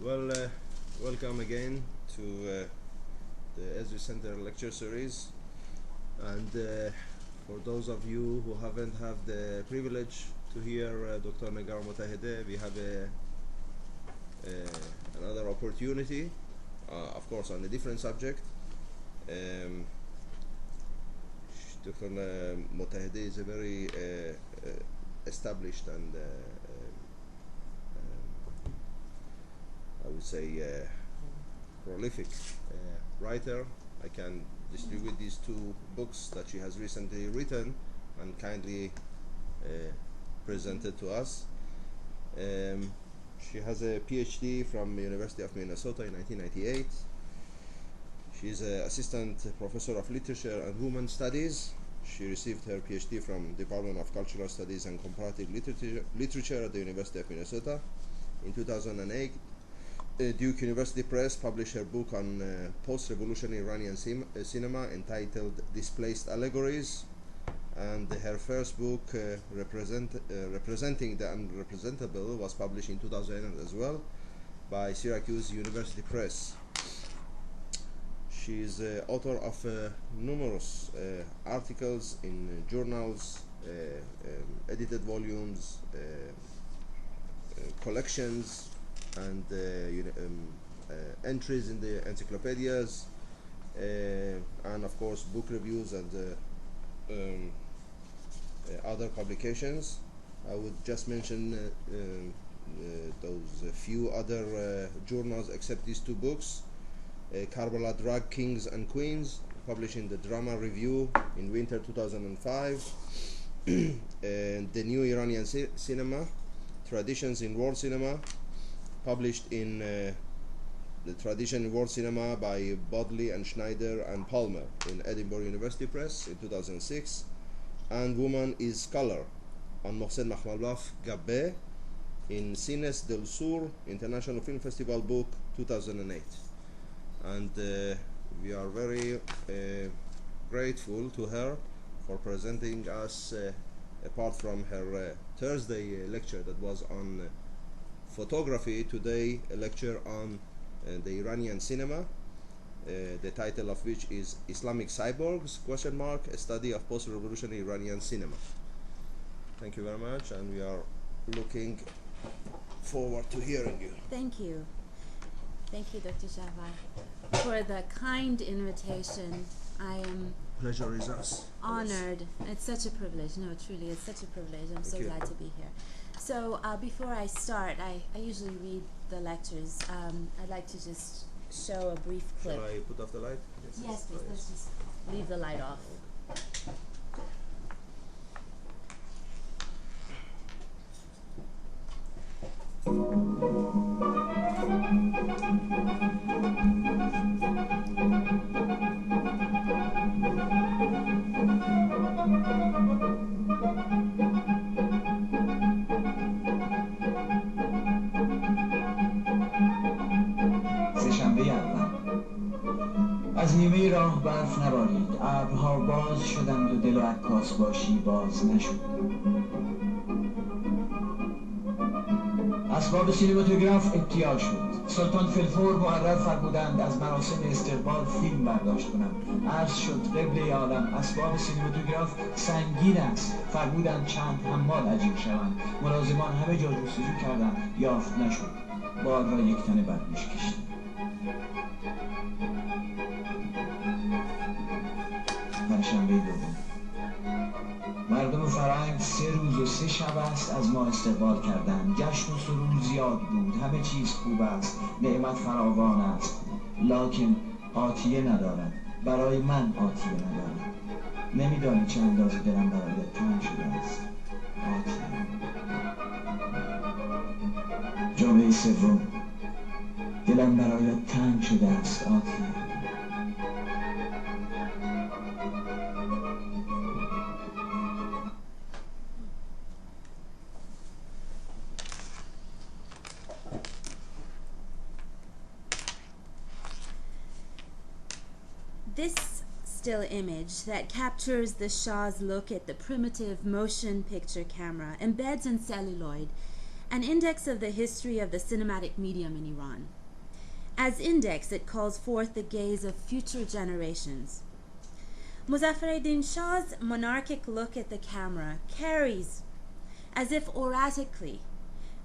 Well, welcome again to the Ezri Center lecture series. And for those of you who haven't had the privilege to hear Dr. Negar Mottahedeh, we have another opportunity, of course, on a different subject. Dr. Mottahedeh is a very established and I would say prolific writer. I can distribute these two books that she has recently written and kindly presented to us. She has a PhD from the University of Minnesota in 1998. She's an assistant professor of literature and women studies. She received her PhD from Department of Cultural Studies and Comparative Literature at the University of Minnesota. In 2008, Duke University Press published her book on post-revolutionary Iranian cinema entitled Displaced Allegories, and her first book, Representing the Unrepresentable, was published in 2000 as well by Syracuse University Press. She is author of numerous articles in journals, edited volumes, collections, and entries in the encyclopedias, and of course book reviews and other publications. I would just mention those few other journals except these two books. Karbala Drag Kings and Queens, published in the Drama Review in winter 2005. And the New Iranian Cinema, Traditions in World Cinema, published in the Tradition in World Cinema by Bodley and Schneider and Palmer in Edinburgh University Press in 2006, and Woman is Color on Mohsen Makhmalbaf Gabbe in Cines del Sur International Film Festival book 2008. And we are very grateful to her for presenting us, apart from her Thursday lecture that was on photography, today a lecture on the Iranian cinema, the title of which is Islamic Cyborgs, a study of post-revolutionary Iranian cinema. Thank you very much, and we are looking forward to hearing you. Thank you. Thank you, Dr. Shahbaz, for the kind invitation. I am Pleasure is us. honored. It's such a privilege. No, truly, it's such a privilege. I'm so glad to be here. So before I start, I usually read the lectures. I'd like to just show a brief clip. Shall I put off the light? Yes, please. Let's just leave the light off. از نیمه راه برف نبارید، ابرها باز شدند و دل و عکاس باشی باز نشد. اسباب سینماتوگراف ابتیا شد. سلطان فلفور مقرر فرمودند از مراسم استقبال فیلم برداشت کنم. عرض شد قبله عالم اسباب سینماتوگراف سنگین است. فرمودند چند حمال عجیب شوند. ملازمان همه جا جستجو کردند، یافت نشد. بار را یک تنه بر دوش کشیدم. پنجشنبه دوم. مردم فرنگ 3 روز و 3 شب است از ما استقبال کردند. جشن و سرور زیاد بود، همه چیز خوب است، نعمت فراوان است، لکن آتیه ندارد. برای من آتیه ندارد. نمیدانی چه اندازه دلم برایت تنگ شده است. آتیه. جمعه سوم. دلم برایت تنگ شده است. آتیه. This still image that captures the Shah's look at the primitive motion picture camera embeds in celluloid an index of the history of the cinematic medium in Iran. As index, it calls forth the gaze of future generations. Muzaffareddin Shah's monarchic look at the camera carries, as if oratically,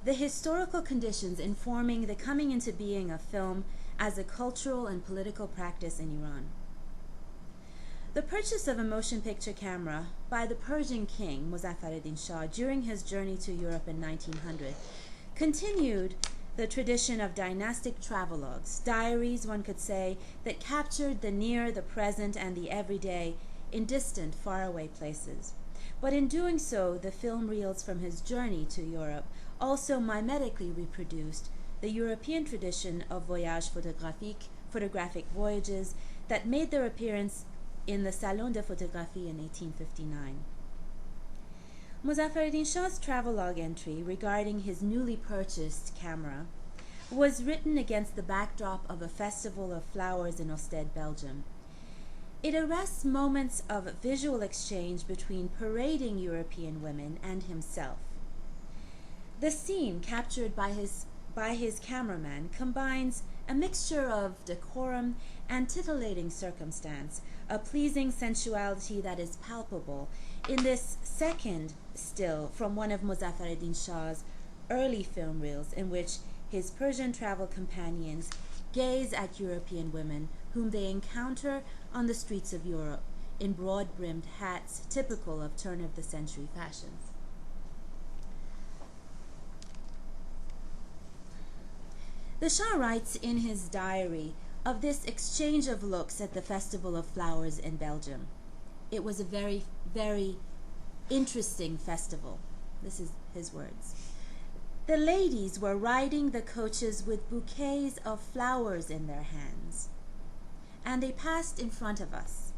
the historical conditions informing the coming into being of film as a cultural and political practice in Iran. The purchase of a motion picture camera by the Persian king Muzaffareddin Shah during his journey to Europe in 1900 continued the tradition of dynastic travelogues, diaries, one could say, that captured the near, the present, and the everyday in distant, faraway places. But in doing so, the film reels from his journey to Europe also mimetically reproduced the European tradition of voyage photographique, photographic voyages, that made their appearance in the Salon de Photographie in 1859. Muzaffareddin Shah's travelogue entry regarding his newly purchased camera was written against the backdrop of a festival of flowers in Ostend, Belgium. It arrests moments of visual exchange between parading European women and himself. The scene captured by his cameraman combines a mixture of decorum and titillating circumstance, a pleasing sensuality that is palpable in this second still from one of Muzaffareddin Shah's early film reels, in which his Persian travel companions gaze at European women whom they encounter on the streets of Europe in broad-brimmed hats typical of turn-of-the-century fashions. The Shah writes in his diary of this exchange of looks at the Festival of Flowers in Belgium. It was a very, very interesting festival. This is his words. The ladies were riding the coaches with bouquets of flowers in their hands, and they passed in front of us.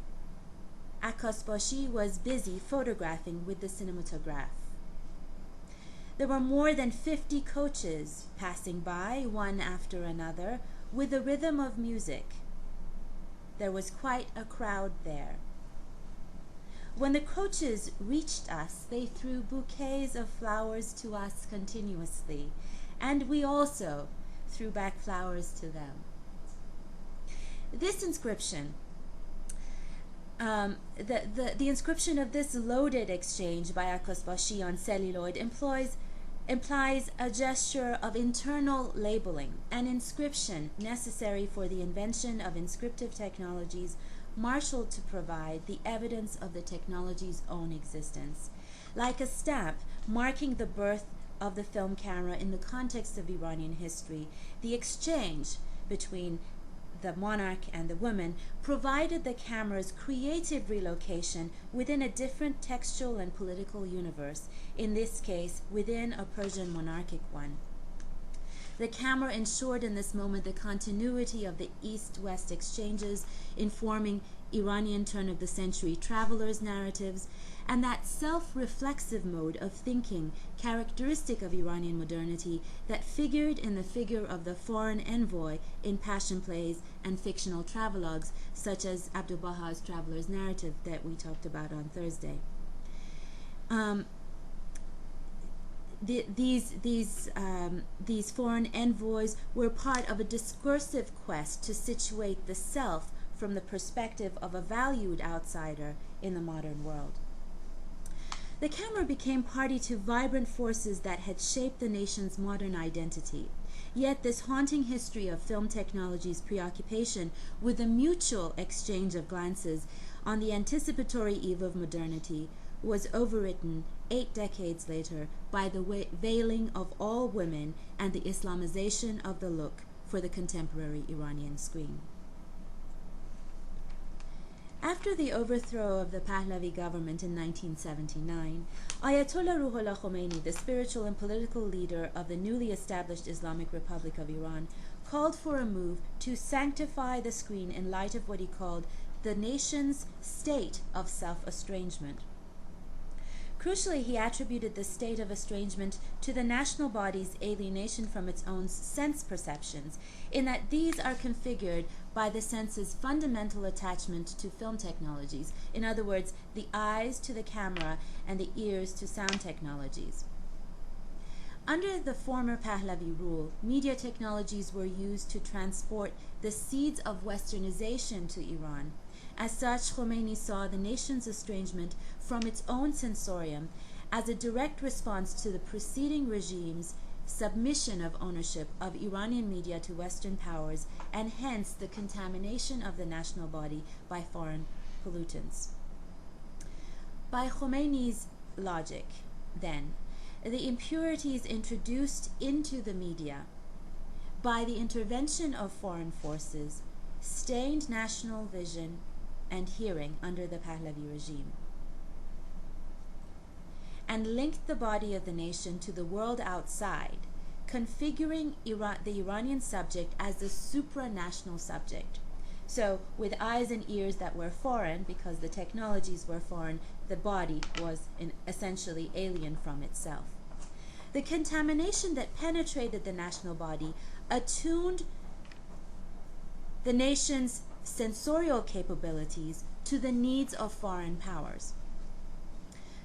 Akasbashi was busy photographing with the cinematograph. There were more than 50 coaches passing by, one after another, with the rhythm of music. There was quite a crowd there. When the coaches reached us, they threw bouquets of flowers to us continuously, and we also threw back flowers to them. This inscription, the inscription of this loaded exchange by Akasbashi on celluloid implies a gesture of internal labeling, an inscription necessary for the invention of inscriptive technologies marshaled to provide the evidence of the technology's own existence. Like a stamp marking the birth of the film camera in the context of Iranian history, the exchange between the monarch and the woman provided the camera's creative relocation within a different textual and political universe, in this case within a Persian monarchic one. The camera ensured in this moment the continuity of the East-West exchanges informing Iranian turn-of-the-century travelers' narratives, and that self-reflexive mode of thinking characteristic of Iranian modernity that figured in the figure of the foreign envoy in passion plays and fictional travelogues, such as Abdu'l-Baha's Traveler's Narrative that we talked about on Thursday. These foreign envoys were part of a discursive quest to situate the self from the perspective of a valued outsider in the modern world. The camera became party to vibrant forces that had shaped the nation's modern identity. Yet this haunting history of film technology's preoccupation with a mutual exchange of glances on the anticipatory eve of modernity was overwritten 8 decades later by the veiling of all women and the Islamization of the look for the contemporary Iranian screen. After the overthrow of the Pahlavi government in 1979, Ayatollah Ruhollah Khomeini, the spiritual and political leader of the newly established Islamic Republic of Iran, called for a move to sanctify the screen in light of what he called the nation's state of self-estrangement. Crucially, he attributed the state of estrangement to the national body's alienation from its own sense perceptions, in that these are configured by the sense's fundamental attachment to film technologies, in other words, the eyes to the camera and the ears to sound technologies. Under the former Pahlavi rule, media technologies were used to transport the seeds of westernization to Iran. As such, Khomeini saw the nation's estrangement from its own sensorium as a direct response to the preceding regime's submission of ownership of Iranian media to Western powers, and hence the contamination of the national body by foreign pollutants. By Khomeini's logic, then, the impurities introduced into the media by the intervention of foreign forces stained national vision and hearing under the Pahlavi regime, and linked the body of the nation to the world outside, configuring the Iranian subject as a supranational subject. So, with eyes and ears that were foreign, because the technologies were foreign, the body was essentially alien from itself. The contamination that penetrated the national body attuned the nation's sensorial capabilities to the needs of foreign powers.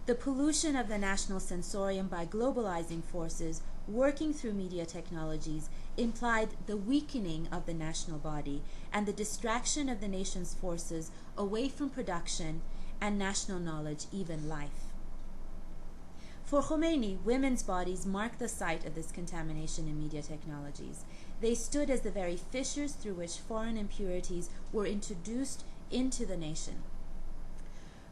The pollution of the national sensorium by globalizing forces working through media technologies implied the weakening of the national body and the distraction of the nation's forces away from production and national knowledge, even life. For Khomeini, women's bodies marked the site of this contamination in media technologies. They stood as the very fissures through which foreign impurities were introduced into the nation.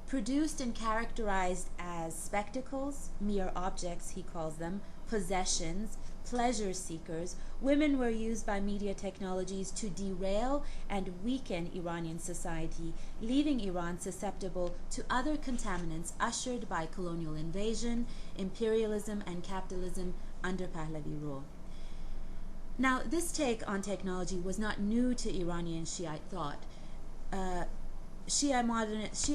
Produced and characterized as spectacles, mere objects, he calls them, possessions, pleasure seekers, women were used by media technologies to derail and weaken Iranian society, leaving Iran susceptible to other contaminants ushered by colonial invasion, imperialism, and capitalism under Pahlavi rule. Now, this take on technology was not new to Iranian Shiite thought. Shia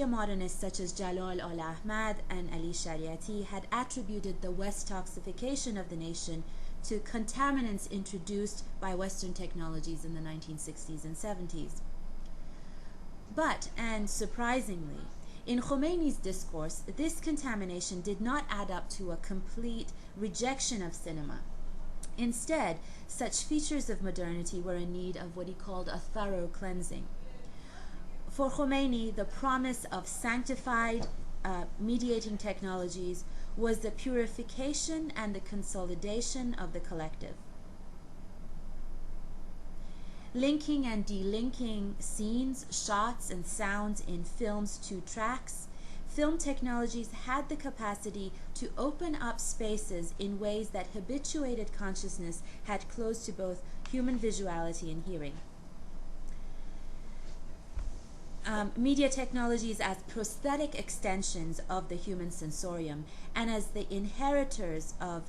modernists such as Jalal al-Ahmad and Ali Shariati had attributed the West toxification of the nation to contaminants introduced by Western technologies in the 1960s and 70s. But, and surprisingly, in Khomeini's discourse, this contamination did not add up to a complete rejection of cinema. Instead, such features of modernity were in need of what he called a thorough cleansing. For Khomeini, the promise of sanctified mediating technologies was the purification and the consolidation of the collective. Linking and delinking scenes, shots, and sounds in films to tracks, film technologies had the capacity to open up spaces in ways that habituated consciousness had closed to both human visuality and hearing. Media technologies as prosthetic extensions of the human sensorium and as the inheritors of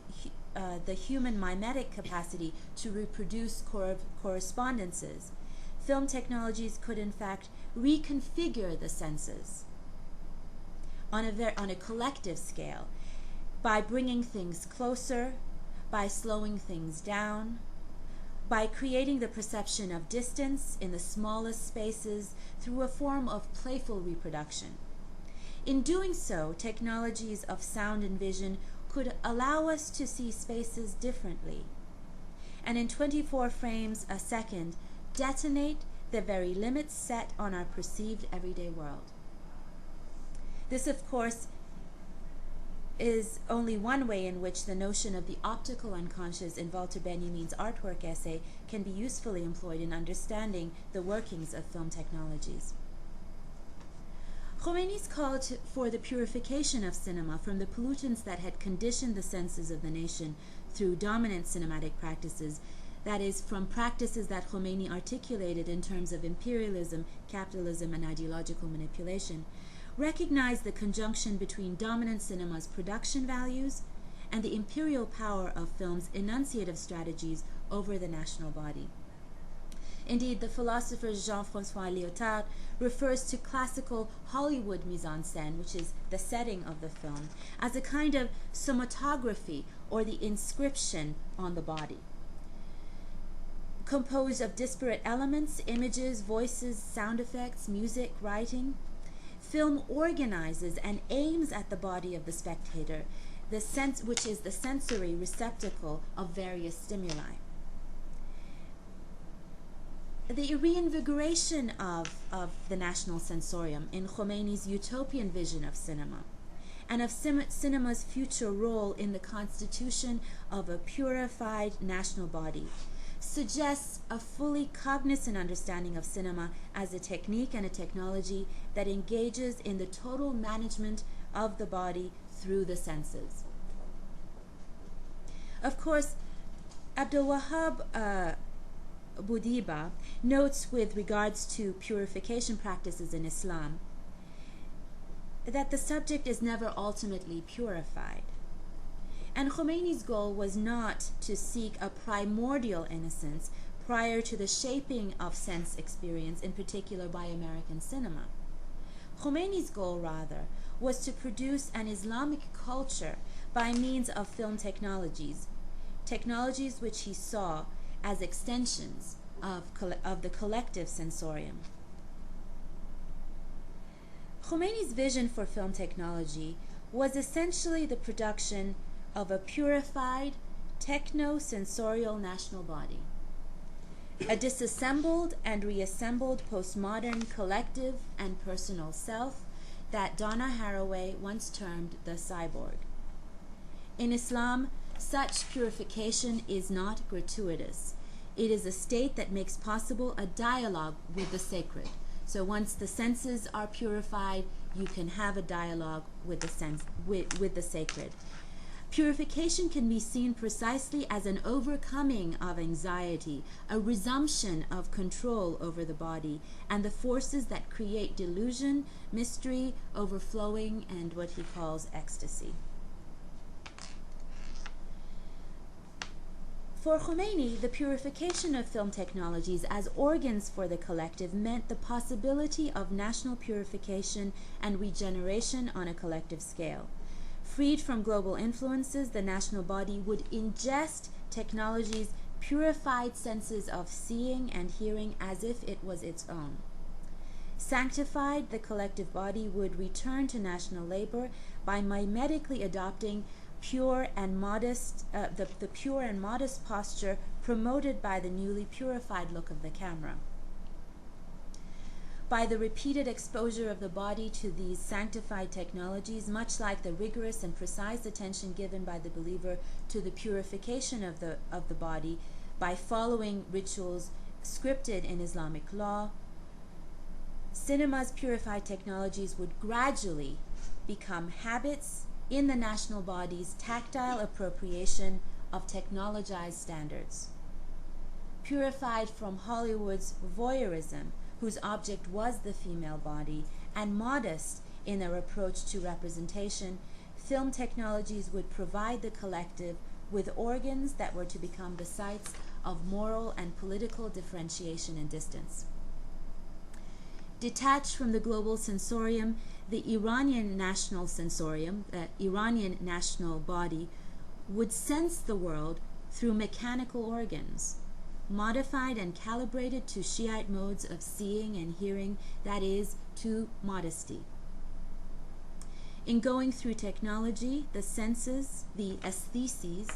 the human mimetic capacity to reproduce correspondences. Film technologies could in fact reconfigure the senses on a collective scale by bringing things closer, by slowing things down, by creating the perception of distance in the smallest spaces through a form of playful reproduction. In doing so, technologies of sound and vision could allow us to see spaces differently, and in 24 frames a second, detonate the very limits set on our perceived everyday world. This, of course, is only one way in which the notion of the optical unconscious in Walter Benjamin's artwork essay can be usefully employed in understanding the workings of film technologies. Khomeini's call for the purification of cinema from the pollutants that had conditioned the senses of the nation through dominant cinematic practices, that is, from practices that Khomeini articulated in terms of imperialism, capitalism, and ideological manipulation, recognize the conjunction between dominant cinema's production values and the imperial power of film's enunciative strategies over the national body. Indeed, the philosopher Jean-François Lyotard refers to classical Hollywood mise-en-scène, which is the setting of the film, as a kind of cinematography, or the inscription on the body, composed of disparate elements, images, voices, sound effects, music, writing. Film organizes and aims at the body of the spectator, which is the sensory receptacle of various stimuli. The reinvigoration of the national sensorium in Khomeini's utopian vision of cinema, and of cinema's future role in the constitution of a purified national body, suggests a fully cognizant understanding of cinema as a technique and a technology that engages in the total management of the body through the senses. Of course, Abdul Wahab Boudiba notes with regards to purification practices in Islam that the subject is never ultimately purified. And Khomeini's goal was not to seek a primordial innocence prior to the shaping of sense experience, in particular by American cinema. Khomeini's goal, rather, was to produce an Islamic culture by means of film technologies, technologies which he saw as extensions of the collective sensorium. Khomeini's vision for film technology was essentially the production of a purified, techno-sensorial national body, a disassembled and reassembled postmodern collective and personal self that Donna Haraway once termed the cyborg. In Islam, such purification is not gratuitous. It is a state that makes possible a dialogue with the sacred. So once the senses are purified, you can have a dialogue with the sacred. Purification can be seen precisely as an overcoming of anxiety, a resumption of control over the body, and the forces that create delusion, mystery, overflowing, and what he calls ecstasy. For Khomeini, the purification of film technologies as organs for the collective meant the possibility of national purification and regeneration on a collective scale. Freed from global influences, the national body would ingest technology's purified senses of seeing and hearing as if it was its own. Sanctified, the collective body would return to national labor by mimetically adopting the pure and modest posture promoted by the newly purified look of the camera. By the repeated exposure of the body to these sanctified technologies, much like the rigorous and precise attention given by the believer to the purification of the body by following rituals scripted in Islamic law, cinema's purified technologies would gradually become habits in the national body's tactile appropriation of technologized standards. Purified from Hollywood's voyeurism, whose object was the female body, and modest in their approach to representation, film technologies would provide the collective with organs that were to become the sites of moral and political differentiation and distance. Detached from the global sensorium, the Iranian national sensorium, the Iranian national body, would sense the world through mechanical organs, modified and calibrated to Shiite modes of seeing and hearing, that is, to modesty. In going through technology, the senses, the aestheses,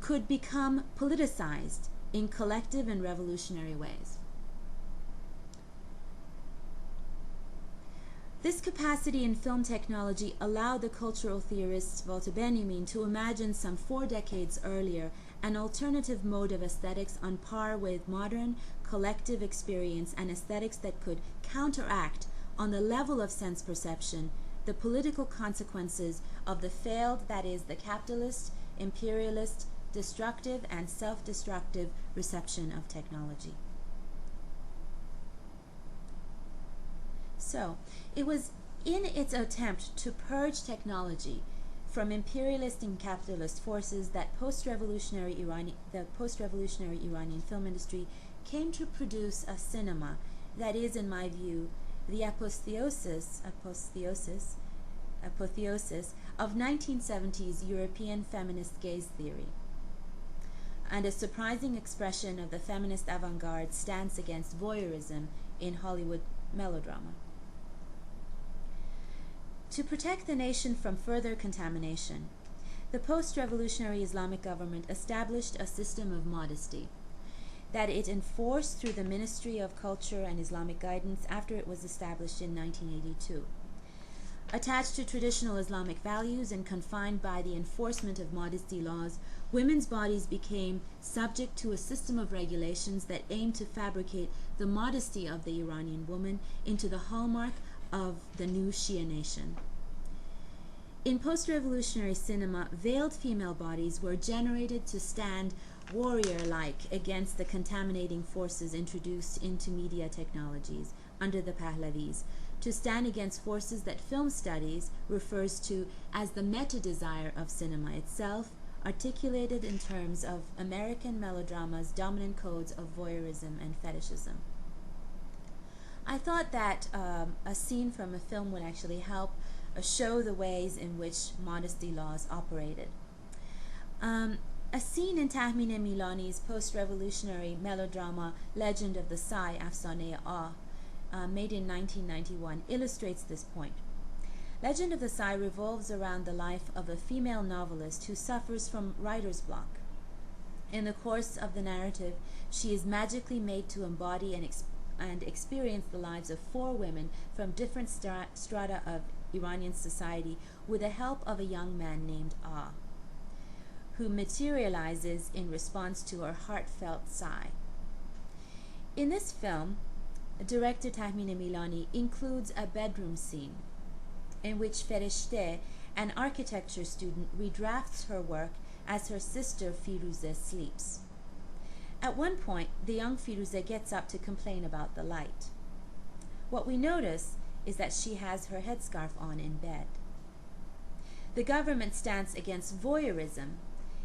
could become politicized in collective and revolutionary ways. This capacity in film technology allowed the cultural theorist Walter Benjamin to imagine some 4 decades earlier an alternative mode of aesthetics on par with modern collective experience and aesthetics that could counteract, on the level of sense perception, the political consequences of the failed, that is, the capitalist, imperialist, destructive, and self-destructive reception of technology. So, it was in its attempt to purge technology from imperialist and capitalist forces that the post-revolutionary Iranian film industry came to produce a cinema that is, in my view, the apotheosis of 1970s European feminist gaze theory, and a surprising expression of the feminist avant-garde stance against voyeurism in Hollywood melodrama. To protect the nation from further contamination, the post-revolutionary Islamic government established a system of modesty that it enforced through the Ministry of Culture and Islamic Guidance after it was established in 1982. Attached to traditional Islamic values and confined by the enforcement of modesty laws, women's bodies became subject to a system of regulations that aimed to fabricate the modesty of the Iranian woman into the hallmark of the new Shia nation. In post-revolutionary cinema, veiled female bodies were generated to stand warrior-like against the contaminating forces introduced into media technologies under the Pahlavis, to stand against forces that film studies refers to as the meta-desire of cinema itself, articulated in terms of American melodrama's dominant codes of voyeurism and fetishism. I thought that a scene from a film would actually help show the ways in which modesty laws operated. A scene in Tahmin Milani's post-revolutionary melodrama Legend of the Sai, Afsane Ah, made in 1991, illustrates this point. Legend of the Sai revolves around the life of a female novelist who suffers from writer's block. In the course of the narrative, she is magically made to embody and experience the lives of 4 women from different strata of Iranian society with the help of a young man named Ah, who materializes in response to her heartfelt sigh. In this film, director Tahmin Milani includes a bedroom scene in which Fereshteh, an architecture student, redrafts her work as her sister Firuze sleeps. At one point, the young Firuze gets up to complain about the light. What we notice is that she has her headscarf on in bed. The government stance against voyeurism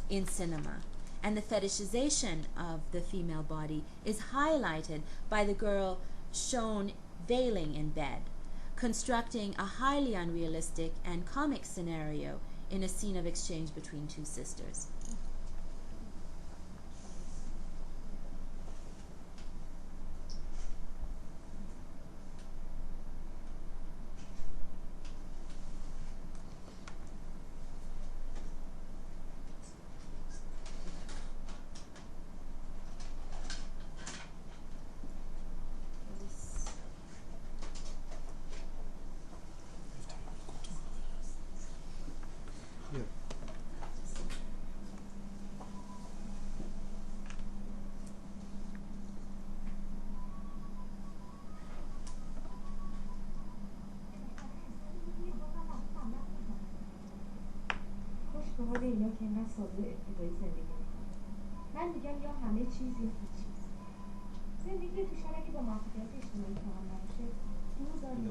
in cinema, and the fetishization of the female body is highlighted by the girl shown veiling in bed, constructing a highly unrealistic and comic scenario in a scene of exchange between 2 sisters. به حال اینا که اینقدر ساده ابتدایی زندگی میکنن. من میگم یا همه چیز یا هیچ چیز. زندگی تو شهر اگه با موفقیت اجتماعی تمام نباشه دوزاری.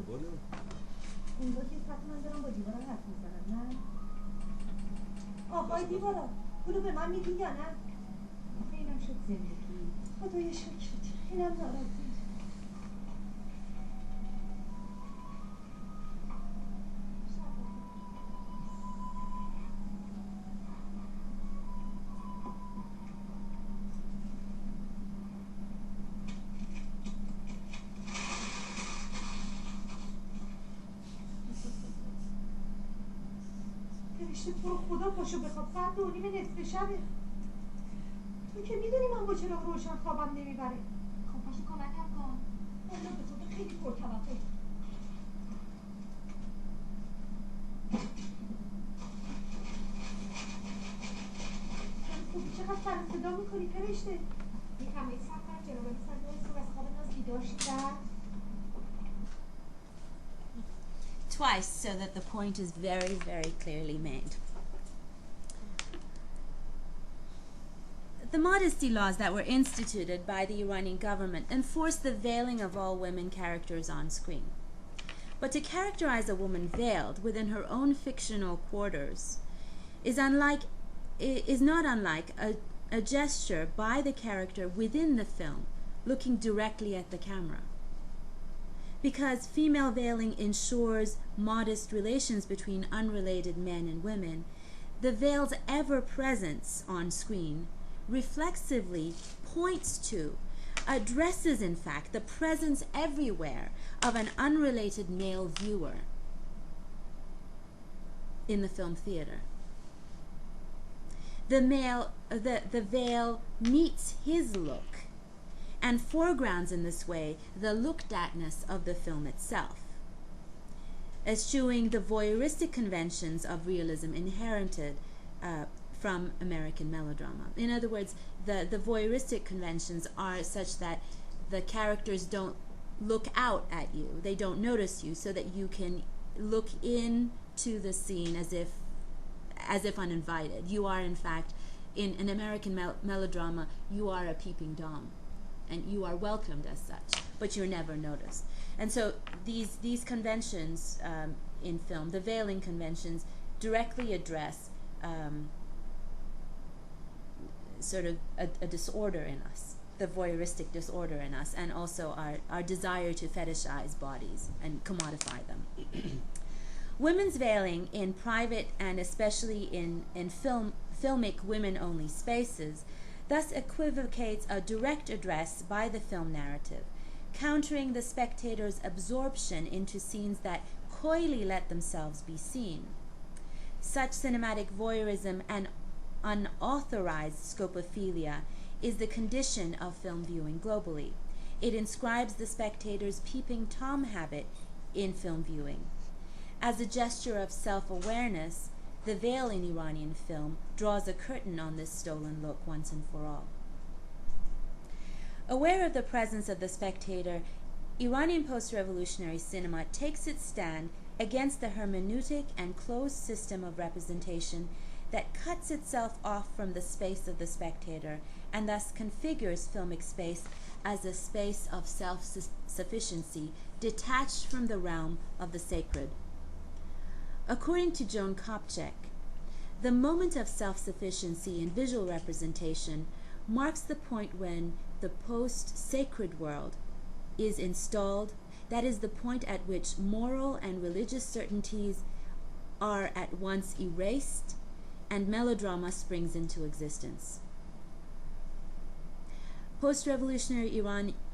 اونجا که حتما دارم با دیوارا حرف میزنن، نه؟ آقای دیوارا، پولو به من میدی یا نه؟ آخه اینم شد زندگی. خدای شکرت، اینم ناراضی. تو رو خدا پاشو بخواب، ساعت 2:30 نصف شبه. تو که میدونی من با چراغ روشن خوابم نمیبره. خب پاشو کمکم کن. والا به خدا خیلی پرتوقع. خوبی چقدر سر صدا میکنی فرشته؟ این همه سفر جنابالی صدای صبح از خواب ناز بیدار شدن. Twice, so that the point is very, very clearly made. The modesty laws that were instituted by the Iranian government enforced the veiling of all women characters on screen. But to characterize a woman veiled within her own fictional quarters is not unlike a gesture by the character within the film looking directly at the camera. Because female veiling ensures modest relations between unrelated men and women, the veil's ever-presence on screen reflexively points to, addresses in fact, the presence everywhere of an unrelated male viewer in the film theater. the veil meets his look and foregrounds in this way the looked-atness of the film itself, eschewing the voyeuristic conventions of realism inherited from American melodrama. In other words, the voyeuristic conventions are such that the characters don't look out at you, they don't notice you, so that you can look into the scene as if uninvited. You are, in fact, in an American melodrama, you are a peeping Dom, and you are welcomed as such, but you're never noticed. And so these conventions in film, the veiling conventions, directly address sort of a disorder in us, the voyeuristic disorder in us, and also our desire to fetishize bodies and commodify them. Women's veiling in private and especially in filmic women-only spaces thus equivocates a direct address by the film narrative, countering the spectator's absorption into scenes that coyly let themselves be seen. Such cinematic voyeurism and unauthorized scopophilia is the condition of film viewing globally. It inscribes the spectator's peeping Tom habit in film viewing. As a gesture of self-awareness, the veil in Iranian film draws a curtain on this stolen look once and for all. Aware of the presence of the spectator, Iranian post-revolutionary cinema takes its stand against the hermeneutic and closed system of representation that cuts itself off from the space of the spectator and thus configures filmic space as a space of self-sufficiency detached from the realm of the sacred. According to Joan Kopchak, the moment of self-sufficiency in visual representation marks the point when the post-sacred world is installed. That is the point at which moral and religious certainties are at once erased and melodrama springs into existence. Post-revolutionary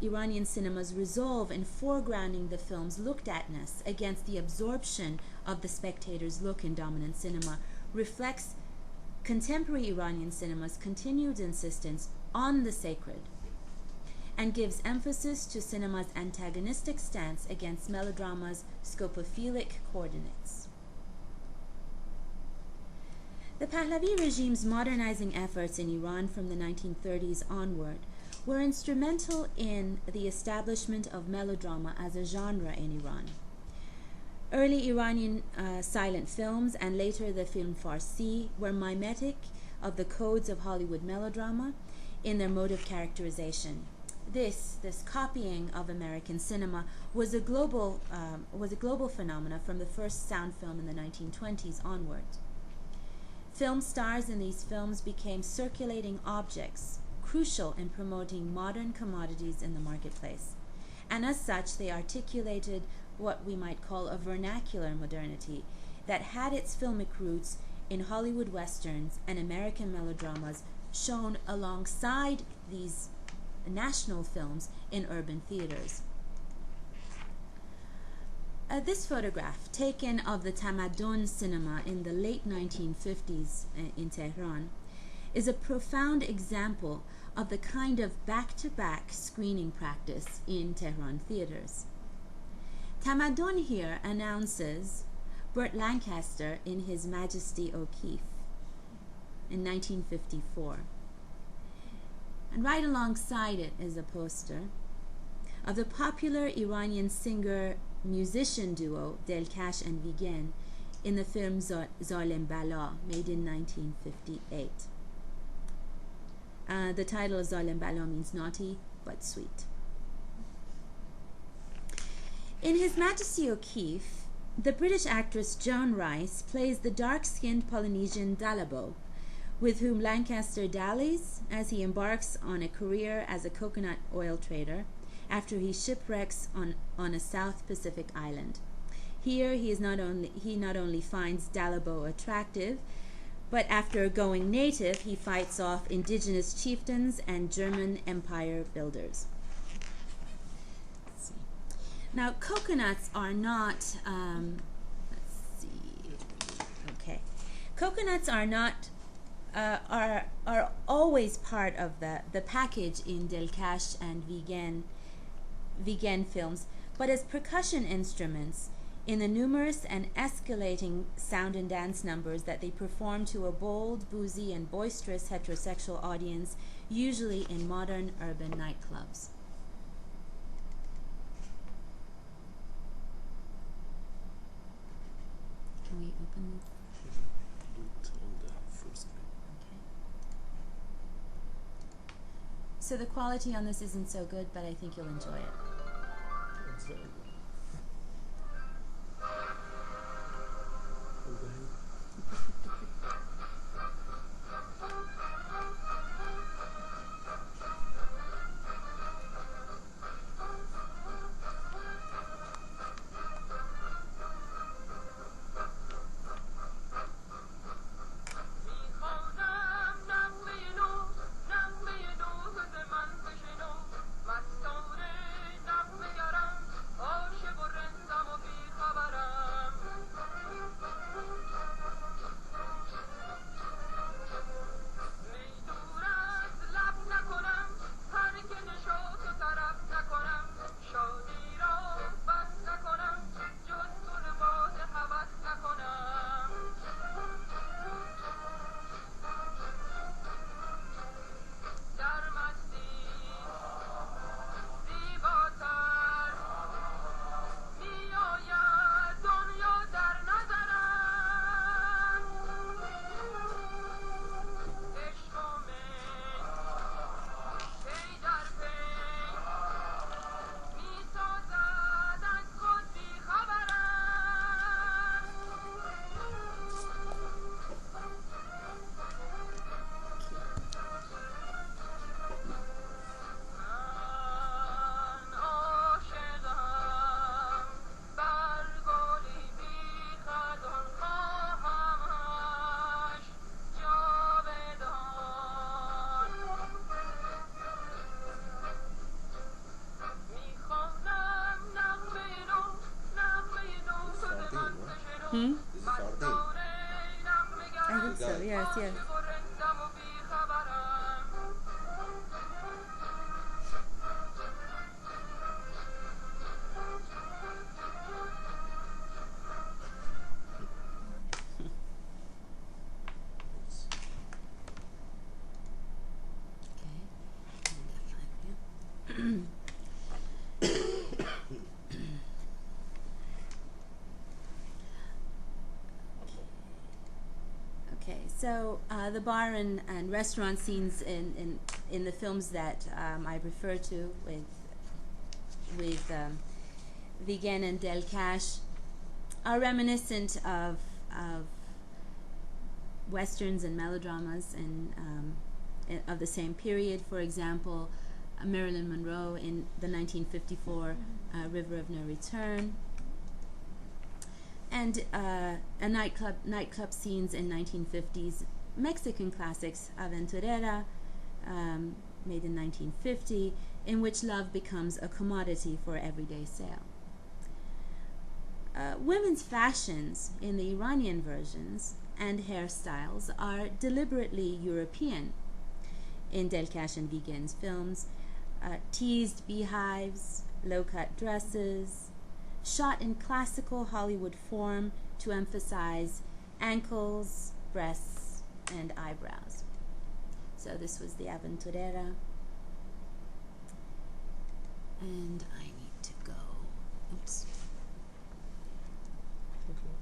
Iranian cinema's resolve in foregrounding the film's looked-atness against the absorption of the spectator's look in dominant cinema reflects contemporary Iranian cinema's continued insistence on the sacred and gives emphasis to cinema's antagonistic stance against melodrama's scopophilic coordinates. The Pahlavi regime's modernizing efforts in Iran from the 1930s onward were instrumental in the establishment of melodrama as a genre in Iran. Early Iranian silent films and later the film Farsi were mimetic of the codes of Hollywood melodrama in their mode of characterization. This copying of American cinema was a global phenomenon from the first sound film in the 1920s onward. Film stars in these films became circulating objects, crucial in promoting modern commodities in the marketplace, and as such they articulated what we might call a vernacular modernity that had its filmic roots in Hollywood westerns and American melodramas shown alongside these national films in urban theaters. This photograph, taken of the Tamaddun cinema in the late 1950s in Tehran, is a profound example of the kind of back-to-back screening practice in Tehran theaters. Tamaddun here announces Burt Lancaster in his Majesty O'Keeffe in 1954. And right alongside it is a poster of the popular Iranian singer-musician duo Delkash and Vigen in the film Zalem Bala, made in 1958. The title of Zalem Bala means naughty but sweet. In His Majesty O'Keeffe, the British actress Joan Rice plays the dark-skinned Polynesian Dalabo, with whom Lancaster dallies as he embarks on a career as a coconut oil trader after he shipwrecks on a South Pacific island. Here he not only finds Dalabo attractive, but after going native, he fights off indigenous chieftains and German empire builders. Let's see. Now, coconuts are not, coconuts are not are always part of the package in Delkash and Vigen films, but as percussion instruments in the numerous and escalating sound and dance numbers that they perform to a bold, boozy, and boisterous heterosexual audience, usually in modern urban nightclubs. Can we open it? Do it on the full screen. Okay. So the quality on this isn't so good, but I think you'll enjoy it. It's very good. Hold the hand. Hmm? This is Sardin. I think so, yes, yes. Okay, so the bar and restaurant scenes in the films that I refer to with Vigen and Delkash are reminiscent of westerns and melodramas of the same period. For example, Marilyn Monroe in the 1954 River of No Return, and nightclub scenes in 1950s Mexican classics, Aventurera, made in 1950, in which love becomes a commodity for everyday sale. Women's fashions in the Iranian versions and hairstyles are deliberately European in Delkash and Vigen's films. Teased beehives, low-cut dresses, shot in classical Hollywood form to emphasize ankles, breasts, and eyebrows. So this was the Aventurera. And I need to go. Oops. Okay.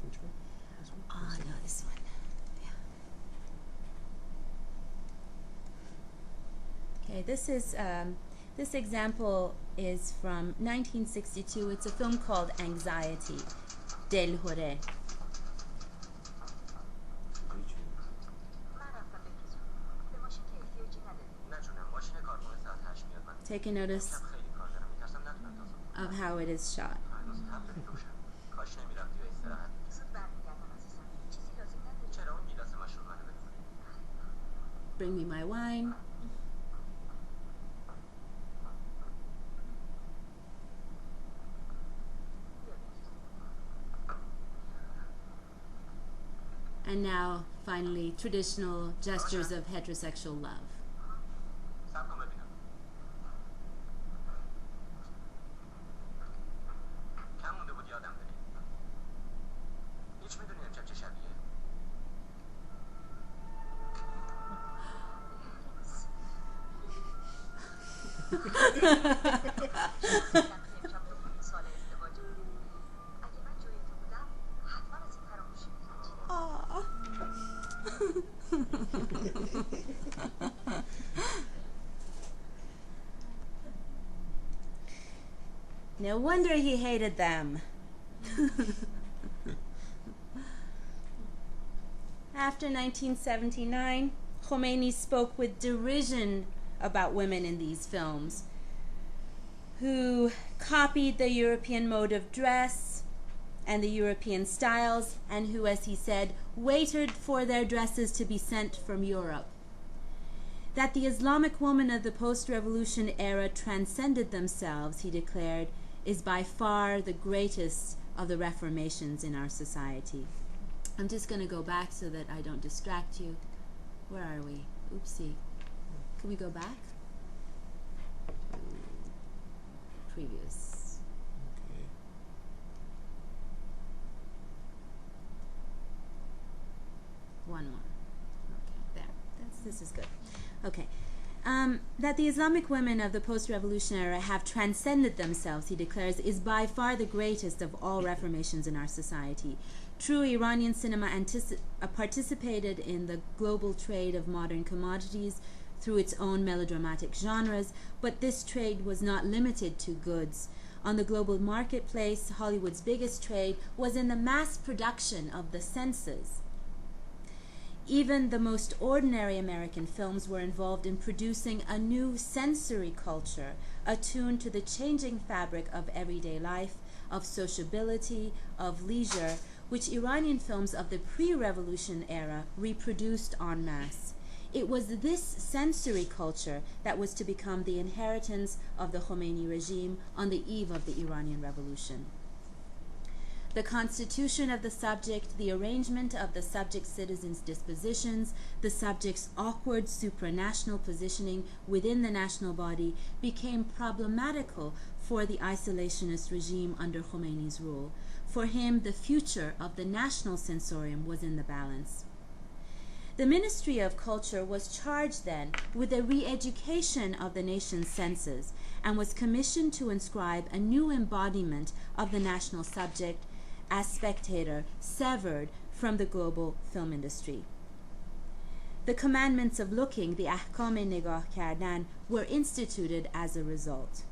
Which one? This one? Oh, no, this one. Yeah. Okay, this example is from 1962. It's a film called Anxiety, Delhore. Take a notice of how it is shot. Bring me my wine. And now, finally, traditional gestures of heterosexual love. No wonder he hated them. After 1979, Khomeini spoke with derision about women in these films, who copied the European mode of dress and the European styles, and who, as he said, waited for their dresses to be sent from Europe. That the Islamic women of the post-revolution era transcended themselves, he declared, is by far the greatest of the reformations in our society. I'm just going to go back so that I don't distract you. Where are we? Oopsie. Can we go back? Previous. Okay. One more. Okay, there. This is good. Okay. That the Islamic women of the post-revolution era have transcended themselves, he declares, is by far the greatest of all reformations in our society. True, Iranian cinema participated in the global trade of modern commodities through its own melodramatic genres, but this trade was not limited to goods. On the global marketplace, Hollywood's biggest trade was in the mass production of the senses. Even the most ordinary American films were involved in producing a new sensory culture attuned to the changing fabric of everyday life, of sociability, of leisure, which Iranian films of the pre-revolution era reproduced en masse. It was this sensory culture that was to become the inheritance of the Khomeini regime on the eve of the Iranian Revolution. The constitution of the subject, the arrangement of the subject citizens' dispositions, the subject's awkward supranational positioning within the national body became problematical for the isolationist regime under Khomeini's rule. For him, the future of the national sensorium was in the balance. The Ministry of Culture was charged then with the re-education of the nation's senses and was commissioned to inscribe a new embodiment of the national subject as spectator, severed from the global film industry. The commandments of looking, the ahkam nigah kardan, were instituted as a result.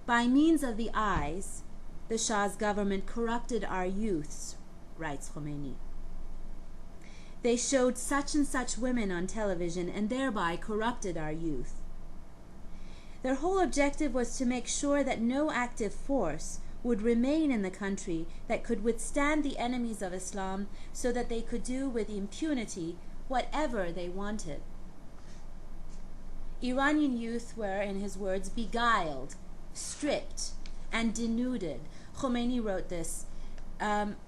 By means of the eyes, the Shah's government corrupted our youths, writes Khomeini. They showed such and such women on television and thereby corrupted our youth. Their whole objective was to make sure that no active force would remain in the country that could withstand the enemies of Islam so that they could do with impunity whatever they wanted. Iranian youth were, in his words, beguiled, stripped, and denuded. Khomeini wrote this,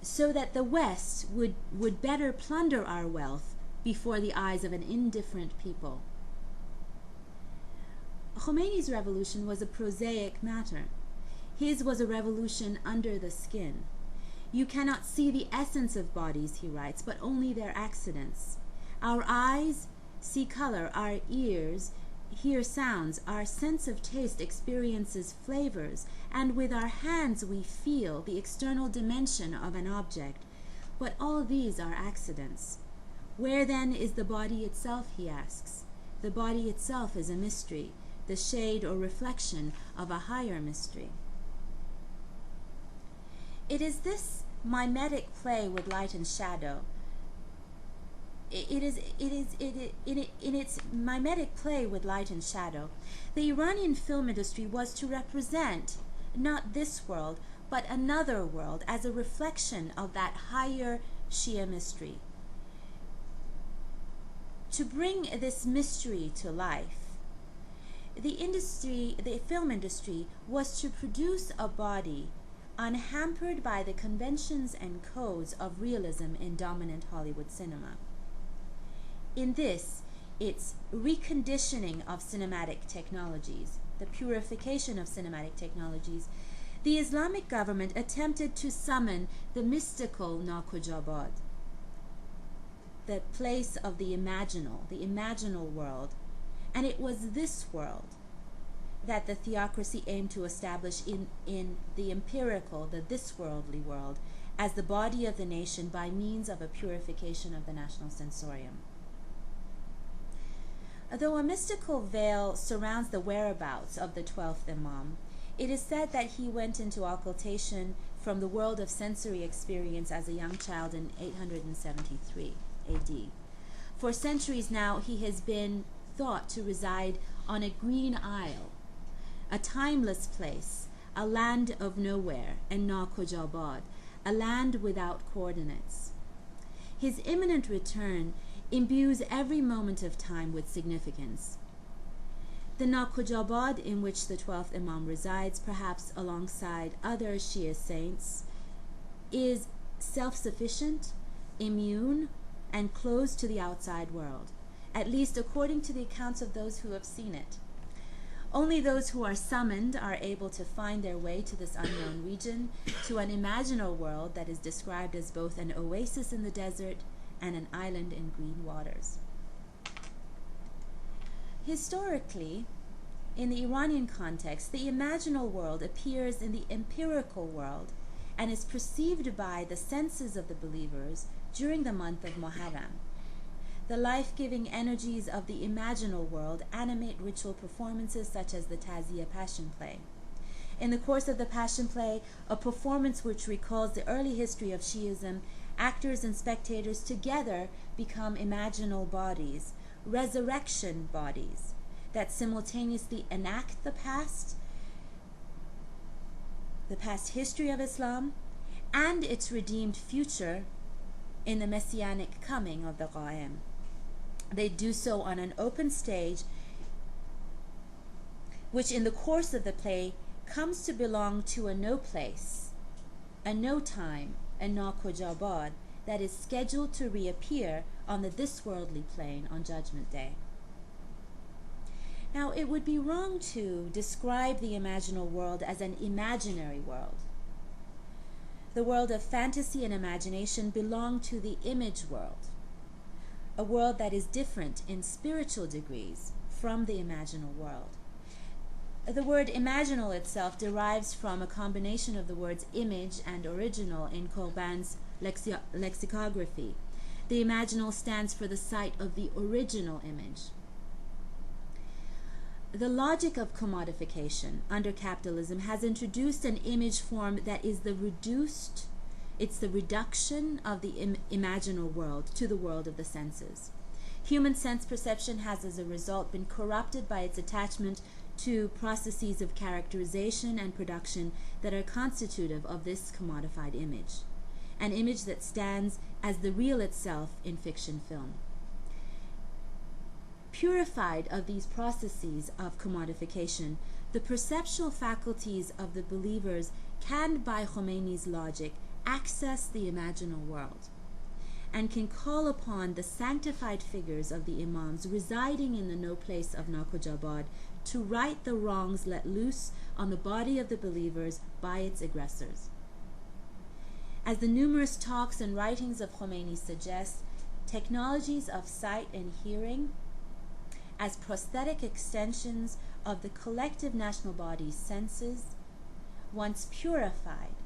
so that the West would better plunder our wealth before the eyes of an indifferent people. Khomeini's revolution was a prosaic matter. His was a revolution under the skin. You cannot see the essence of bodies, he writes, but only their accidents. Our eyes see color, our ears hear sounds, our sense of taste experiences flavors, and with our hands we feel the external dimension of an object. But all these are accidents. Where then is the body itself, he asks. The body itself is a mystery, the shade or reflection of a higher mystery. It is this mimetic play with light and shadow. In its mimetic play with light and shadow, the Iranian film industry was to represent not this world, but another world as a reflection of that higher Shia mystery. To bring this mystery to life, the film industry was to produce a body unhampered by the conventions and codes of realism in dominant Hollywood cinema. In this, its reconditioning of cinematic technologies, the purification of cinematic technologies, the Islamic government attempted to summon the mystical Nakujabad, the place of the imaginal world, and it was this world that the theocracy aimed to establish in the empirical, the this-worldly world, as the body of the nation by means of a purification of the national sensorium. Though a mystical veil surrounds the whereabouts of the 12th Imam, it is said that he went into occultation from the world of sensory experience as a young child in 873 AD. For centuries now, he has been thought to reside on a green isle, a timeless place, a land of nowhere, and Nakujabad, a land without coordinates. His imminent return imbues every moment of time with significance. The Nakujabad in which the 12th Imam resides, perhaps alongside other Shia saints, is self-sufficient, immune, and closed to the outside world, at least according to the accounts of those who have seen it. Only those who are summoned are able to find their way to this unknown region, to an imaginal world that is described as both an oasis in the desert and an island in green waters. Historically, in the Iranian context, the imaginal world appears in the empirical world and is perceived by the senses of the believers during the month of Muharram. The life-giving energies of the imaginal world animate ritual performances such as the Taziyah Passion Play. In the course of the Passion Play, a performance which recalls the early history of Shiism, actors and spectators together become imaginal bodies, resurrection bodies, that simultaneously enact the past history of Islam, and its redeemed future in the messianic coming of the Qa'im. They do so on an open stage, which in the course of the play comes to belong to a no place, a no time, a Nakujabad, that is scheduled to reappear on the this-worldly plane on Judgment Day. Now, it would be wrong to describe the imaginal world as an imaginary world. The world of fantasy and imagination belong to the image world, a world that is different in spiritual degrees from the imaginal world. The word imaginal itself derives from a combination of the words image and original in Corban's lexicography. The imaginal stands for the sight of the original image. The logic of commodification under capitalism has introduced an image form that is the reduction of the imaginal world to the world of the senses. Human sense perception has as a result been corrupted by its attachment to processes of characterization and production that are constitutive of this commodified image, an image that stands as the real itself in fiction film. Purified of these processes of commodification, the perceptual faculties of the believers can, by Khomeini's logic, access the imaginal world and can call upon the sanctified figures of the imams residing in the no place of Nakujabad to right the wrongs let loose on the body of the believers by its aggressors. As the numerous talks and writings of Khomeini suggest, technologies of sight and hearing as prosthetic extensions of the collective national body's senses, once purified,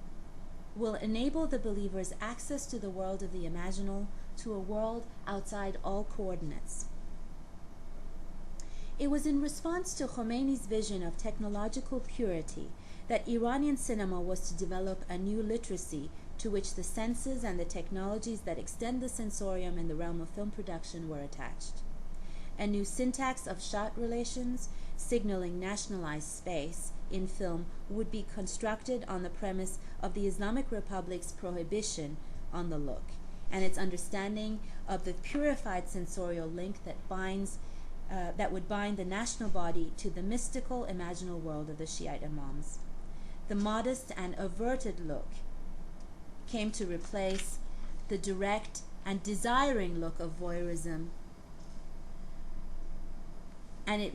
will enable the believers access to the world of the imaginal, to a world outside all coordinates. It was in response to Khomeini's vision of technological purity that Iranian cinema was to develop a new literacy to which the senses and the technologies that extend the sensorium in the realm of film production were attached. A new syntax of shot relations, signaling nationalized space in film, would be constructed on the premise of the Islamic Republic's prohibition on the look, and its understanding of the purified sensorial link that would bind the national body to the mystical imaginal world of the Shiite imams. the modest and averted look came to replace the direct and desiring look of voyeurism, and it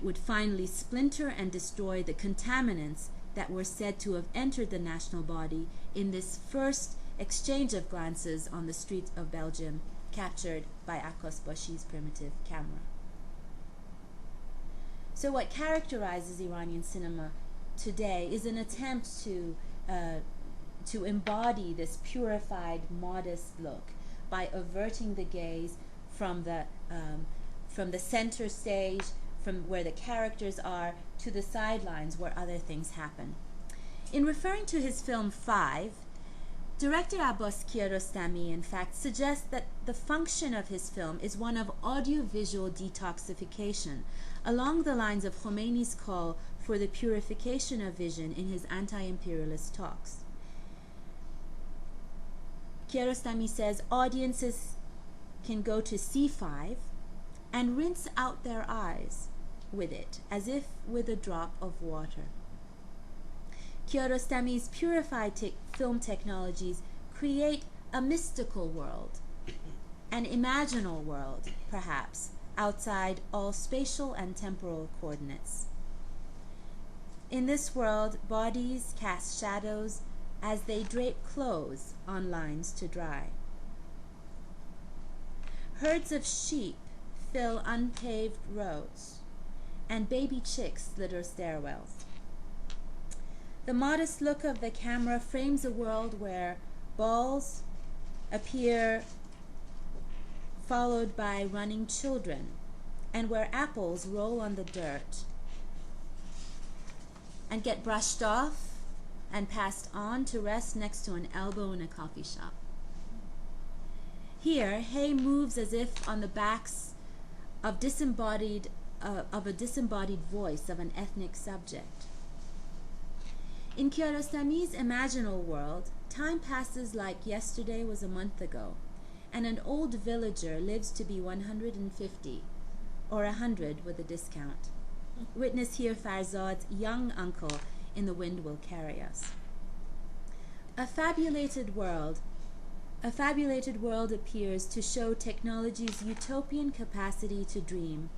would finally splinter and destroy the contaminants that were said to have entered the national body in this first exchange of glances on the streets of Belgium, captured by Akos Bashi's primitive camera. So what characterizes Iranian cinema today is an attempt to embody this purified, modest look by averting the gaze from the center stage, from where the characters are, to the sidelines where other things happen. In referring to his film 5, director Abbas Kiarostami, in fact, suggests that the function of his film is one of audiovisual detoxification, along the lines of Khomeini's call for the purification of vision in his anti-imperialist talks. Kiarostami says audiences can go to C5 and rinse out their eyes with it, as if with a drop of water. Kiarostami's purified film technologies create a mystical world, an imaginal world, perhaps, outside all spatial and temporal coordinates. In this world, bodies cast shadows as they drape clothes on lines to dry. Herds of sheep fill unpaved roads, and baby chicks litter stairwells. The modest look of the camera frames a world where balls appear followed by running children, and where apples roll on the dirt and get brushed off and passed on to rest next to an elbow in a coffee shop. Here, hay moves as if on the backs of a disembodied voice of an ethnic subject. In Kiarostami's Imaginal World, time passes like yesterday was a month ago, and an old villager lives to be 150, or 100 with a discount. Witness here Farzad's young uncle in The Wind Will Carry Us. A fabulated world appears to show technology's utopian capacity to dream,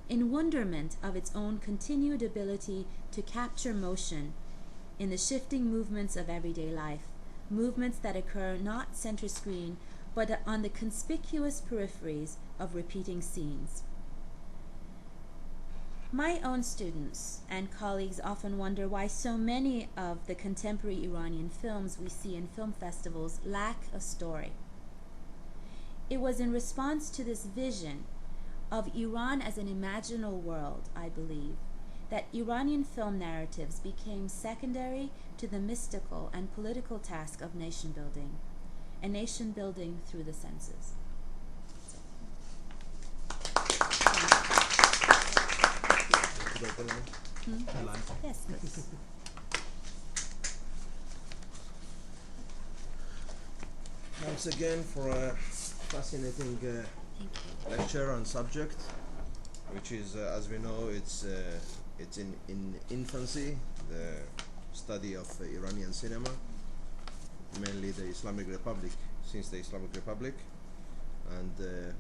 in wonderment of its own continued ability to capture motion in the shifting movements of everyday life, movements that occur not center screen, but on the conspicuous peripheries of repeating scenes. My own students and colleagues often wonder why so many of the contemporary Iranian films we see in film festivals lack a story. It was in response to this vision of Iran as an imaginal world, I believe, that Iranian film narratives became secondary to the mystical and political task of nation building, a nation building through the senses. Yes, please. Thanks again for a fascinating lecture and subject, which is, as we know, it's in infancy, the study of Iranian cinema, mainly the Islamic Republic, since the Islamic Republic, and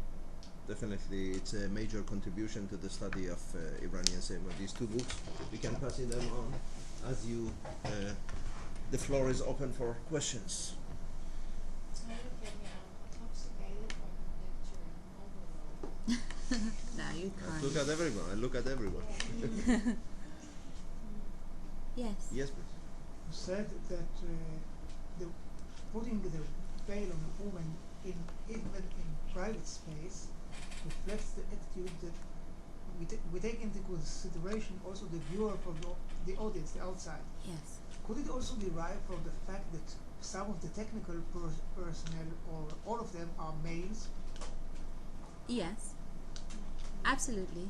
definitely it's a major contribution to the study of Iranian cinema. These two books, we can pass them on as you, the floor is open for questions. No, you can't. Look at everyone. I look at everyone. Yes. Yes, please. You said that putting the veil on a woman even in private space reflects the attitude that we take into consideration also the viewer from the audience, the outside. Yes. Could it also derive from the fact that some of the technical personnel, or all of them, are males? Yes. Absolutely.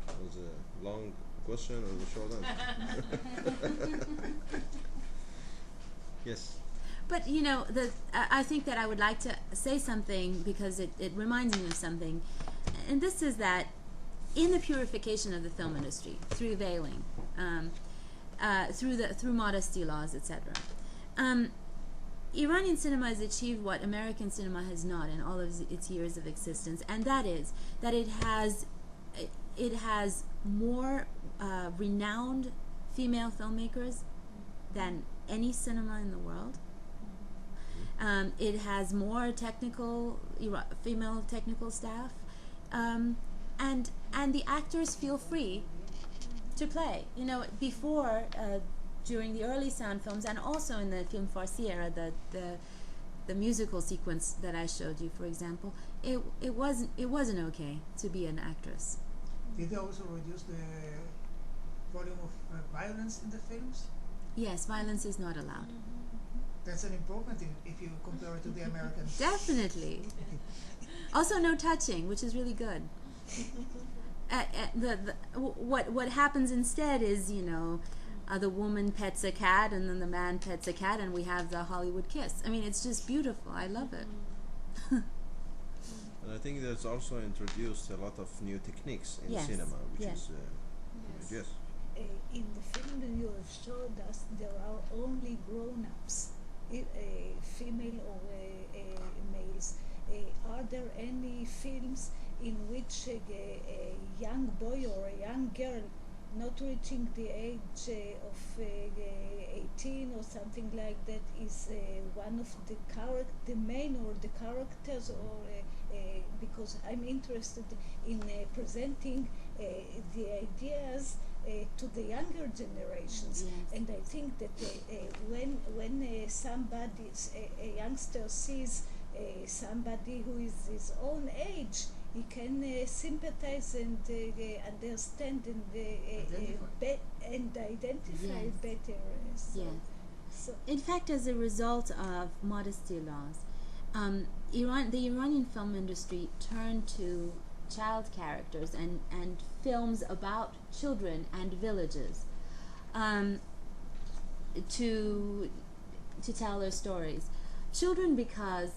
That was a long question or a short answer? Yes. But you know, I think that I would like to say something because it reminds me of something, and this is that in the purification of the film industry through veiling, through modesty laws, etc. Iranian cinema has achieved what American cinema has not in all of its years of existence, and that is that it has more renowned female filmmakers than any cinema in the world. It has more female technical staff, and the actors feel free to play. You know, before, during the early sound films, and also in the film Farsi era, the musical sequence that I showed you, for example, it wasn't okay to be an actress. Did they also reduce the volume of violence in the films? Yes, violence is not allowed. That's an improvement if you compare it to the Americans. Definitely. Also, no touching, which is really good. What happens instead is, you know, the woman pets a cat and then the man pets a cat and we have the Hollywood kiss. I mean, it's just beautiful. I love it. And I think that's also introduced a lot of new techniques in Yes. cinema, which Yes. is yes. In the film you have showed us, there are only grown-ups, female or males. Are there any films in which a young boy or a young girl not reaching the age of 18 or something like that is one of the main or the characters, or because I'm interested in presenting the ideas to the younger generations. Yes. And I think that when somebody, a youngster sees somebody who is his own age, he can sympathize and understand and identify Yes. better. So, Yes. so In fact, as a result of modesty laws, the Iranian film industry turned to child characters and films about children and villages to tell their stories. Children, because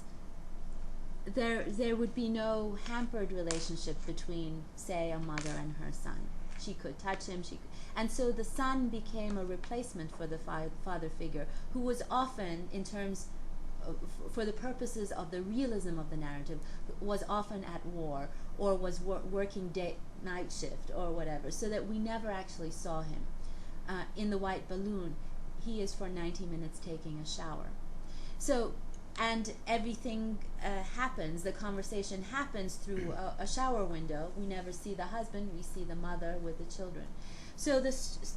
there would be no hampered relationship between, say, a mother and her son. She could touch him, and so the son became a replacement for the father figure, who was often, in terms for the purposes of the realism of the narrative, was often at war or was working night shift or whatever, so that we never actually saw him. In The White Balloon, he is for 90 minutes taking a shower. So, and everything happens, the conversation happens through a shower window. We never see the husband, we see the mother with the children. So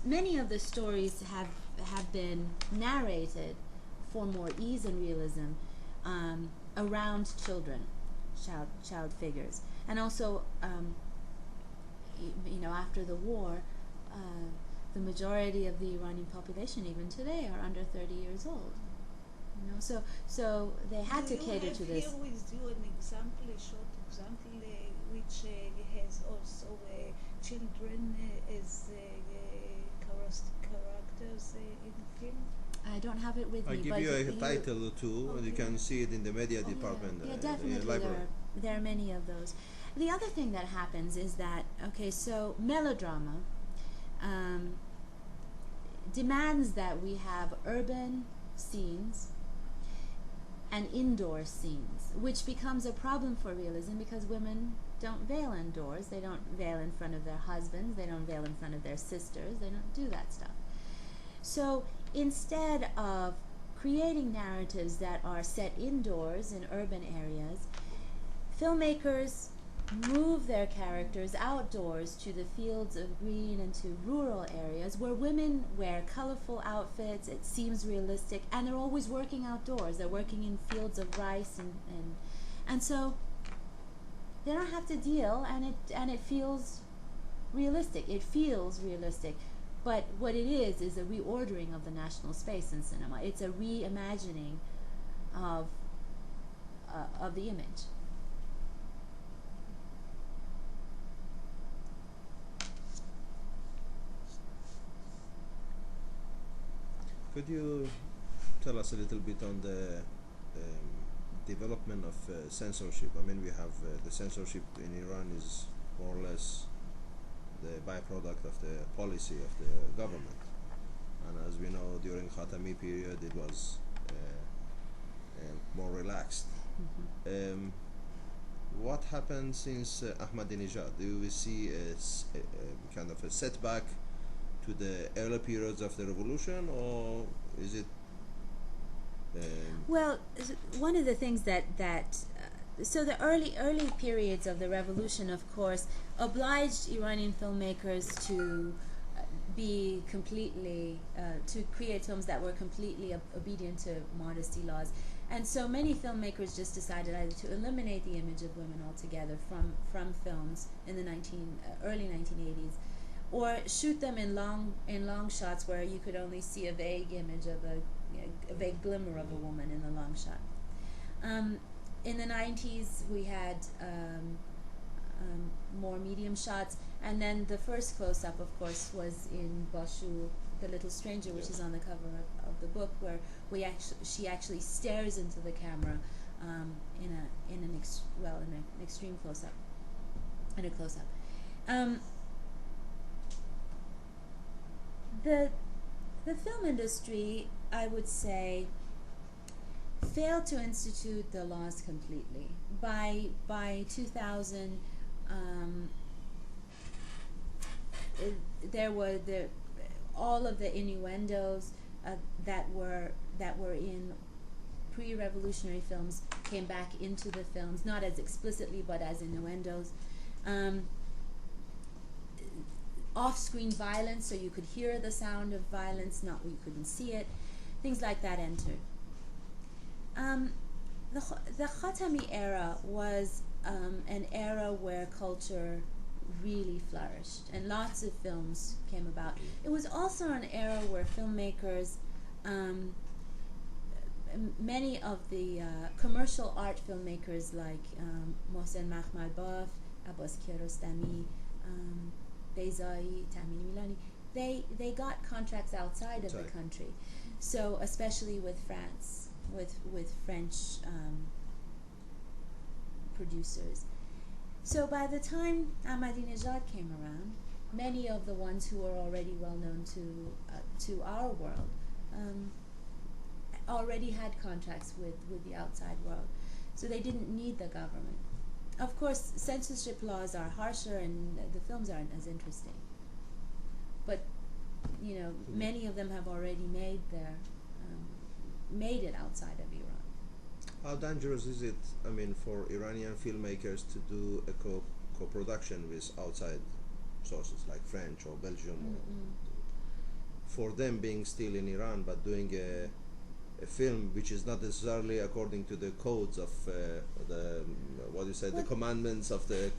many of the stories have been narrated for more ease and realism around children, child figures. And also, you know, after the war, the majority of the Iranian population, even today, are under 30 years old. You know, so they had to cater to this. here with you an example, a short example, which has also children as characters in film. I don't have it with I me, give but you a title or two, and you Okay. can see it in the media department, yeah, the definitely library. there are many of those. The other thing that happens is that, okay, so melodrama demands that we have urban scenes and indoor scenes, which becomes a problem for realism because women don't veil indoors. They don't veil in front of their husbands. They don't veil in front of their sisters. They don't do that stuff. So instead of creating narratives that are set indoors in urban areas, filmmakers move their characters outdoors to the fields of green and to rural areas where women wear colorful outfits. It seems realistic, and they're always working outdoors. They're working in fields of rice and so they don't have to deal, and it feels realistic. It feels realistic. But what it is a reordering of the national space in cinema. It's a reimagining of the image. Could you tell us a little bit on the development of censorship? I mean, we have the censorship in Iran is more or less the byproduct of the policy of the government. And as we know, during Khatami period, it was more relaxed. What happened since Ahmadinejad? Do we see a kind of a setback to the early periods of the revolution, or is it? Well, one of the things so the early periods of the revolution, of course, obliged Iranian filmmakers to be completely to create films that were completely obedient to modesty laws. And so many filmmakers just decided either to eliminate the image of women altogether from films in the early 1980s, or shoot them in long shots where you could only see a vague image of a vague glimmer of a woman in the long shot. In the 90s, we had more medium shots, and then the first close-up, of course, was in Bashu, The Little Stranger, which is on the cover of the book, where she actually stares into the camera in an extreme close-up, in a close-up. The film industry, I would say, failed to institute the laws completely. By 2000, there were all of the innuendos that were in pre-revolutionary films came back into the films, not as explicitly but as innuendos. Off-screen violence, so you could hear the sound of violence, not you couldn't see it. Things like that entered. The Khatami era was an era where culture really flourished, and lots of films came about. It was also an era where filmmakers, many of the commercial art filmmakers like Mohsen Makhmalbaf, Abbas Kiarostami, Beyzai, Tamini Milani, they got contracts outside of the country. So especially with France, with French producers. So by the time Ahmadinejad came around, many of the ones who were already well known to our world already had contracts with the outside world. So they didn't need the government. Of course, censorship laws are harsher and the films aren't as interesting. But, many of them have already made it outside of Iran. How dangerous is it, for Iranian filmmakers to do a co-production with outside sources like French or Belgium, or for them being still in Iran but doing a film which is not necessarily according to the codes of the commandments of the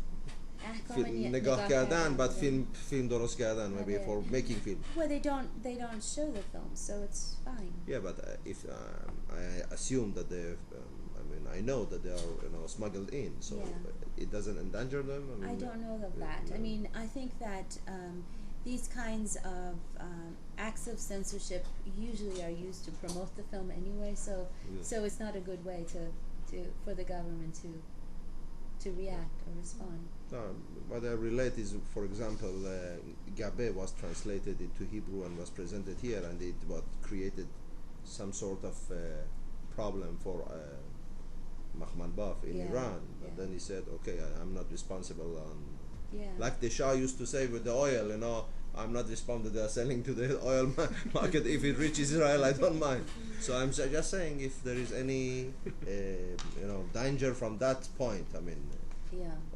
Negar Kardan, but film Doros Kardan, maybe for making film. Well, they don't show the film, so it's fine. Yeah, but if I assume that they, I know that they are smuggled in, so it doesn't endanger them. I don't know of that. I think that these kinds of acts of censorship usually are used to promote the film anyway, so it's not a good way for the government to react or respond. What I relate is, for example, Gabe was translated into Hebrew and was presented here, and it created some sort of problem for Makhmalbaf in Iran. But then he said, okay, I'm not responsible like the Shah used to say with the oil, I'm not responsible. They are selling to the oil market. If it reaches Israel, I don't mind. So I'm just saying, if there is any, danger from that point,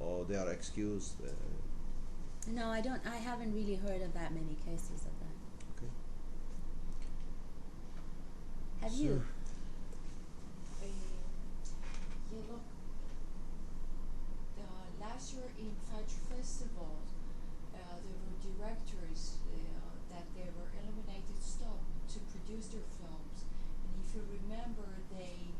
or they are excused. No, I don't. I haven't really heard of that many cases of that. Okay. Have you? Look, last year in Fajr Festival, there were directors that they were eliminated, stopped to produce their films. And if you remember, they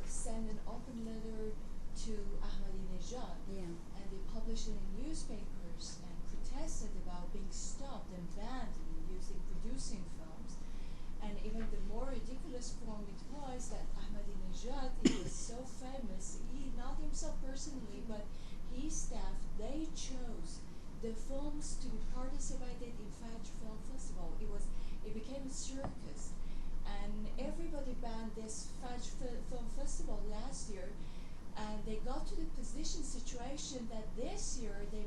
sent an open letter to Ahmadinejad, and they published it in newspapers and protested about being stopped and banned in producing films. And even the more ridiculous form it was that Ahmadinejad, he was so famous, he, not himself personally, but his staff, they chose the films to be participated in Fajr Film Festival. It became a circus, and everybody banned this Fajr Film Festival last year, and they got to the situation that this year they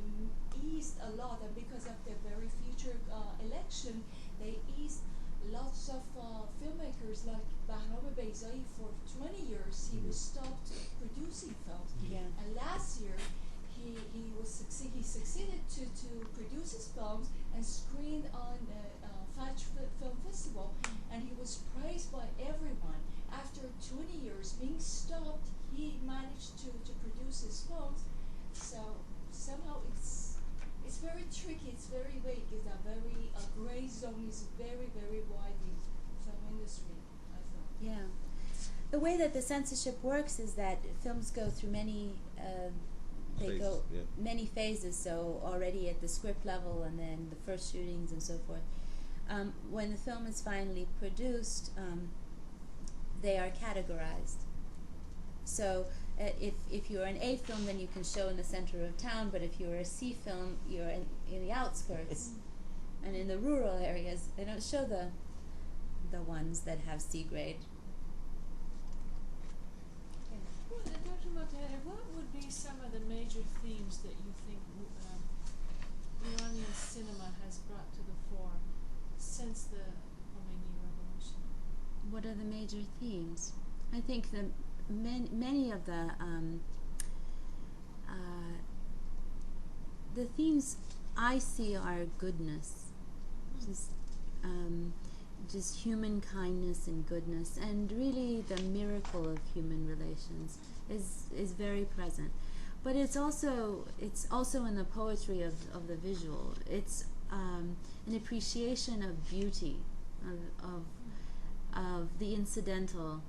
eased a lot, and because of the very future election, they eased lots of filmmakers like Bahram Beyzai. For 20 years he was stopped producing films, and last year he succeeded to produce his films and screened on Fajr Film Festival, and he was praised by everyone. After 20 years being stopped, he managed to produce his films. So somehow it's very tricky, it's very vague, it's a very gray zone, is very, very wide in film industry, I feel. Yeah. The way that the censorship works is that films go through many many phases, so already at the script level and then the first shootings and so forth. When the film is finally produced, they are categorized. So if you're an A film, then you can show in the center of town, but if you're a C film, you're in the outskirts. And in the rural areas, they don't show the ones that have C grade. Well, Dr. Mottahedeh, what would be some of the major themes that you think Iranian cinema has brought to the fore since the Khomeini Revolution? What are the major themes? I think many of the themes I see are goodness, just human kindness and goodness, and really the miracle of human relations is very present. But it's also in the poetry of the visual. It's an appreciation of beauty, of the incidental.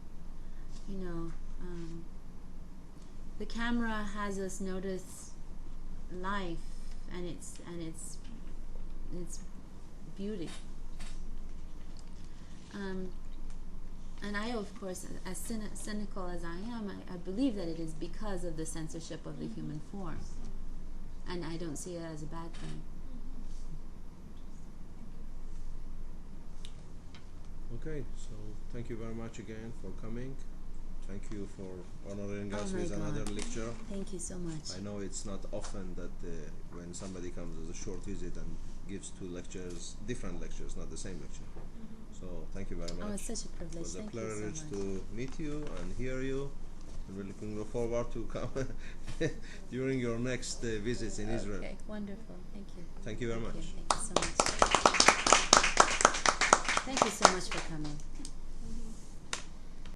The camera has us notice life and its beauty. And I, of course, as cynical as I am, I believe that it is because of the censorship of the human form, and I don't see it as a bad thing. Okay, so thank you very much again for coming. Thank you for honoring us with another lecture. Thank you so much. I know it's not often that when somebody comes as a short visit and gives two lectures, different lectures, not the same lecture. So thank you very much. Oh, it's such a privilege. It was a Thank privilege you so much. to meet you and hear you. And we're looking forward to come during your next visits in Israel. Okay, wonderful. Thank you. Thank you very much. Thank you so much. Thank you so much for coming.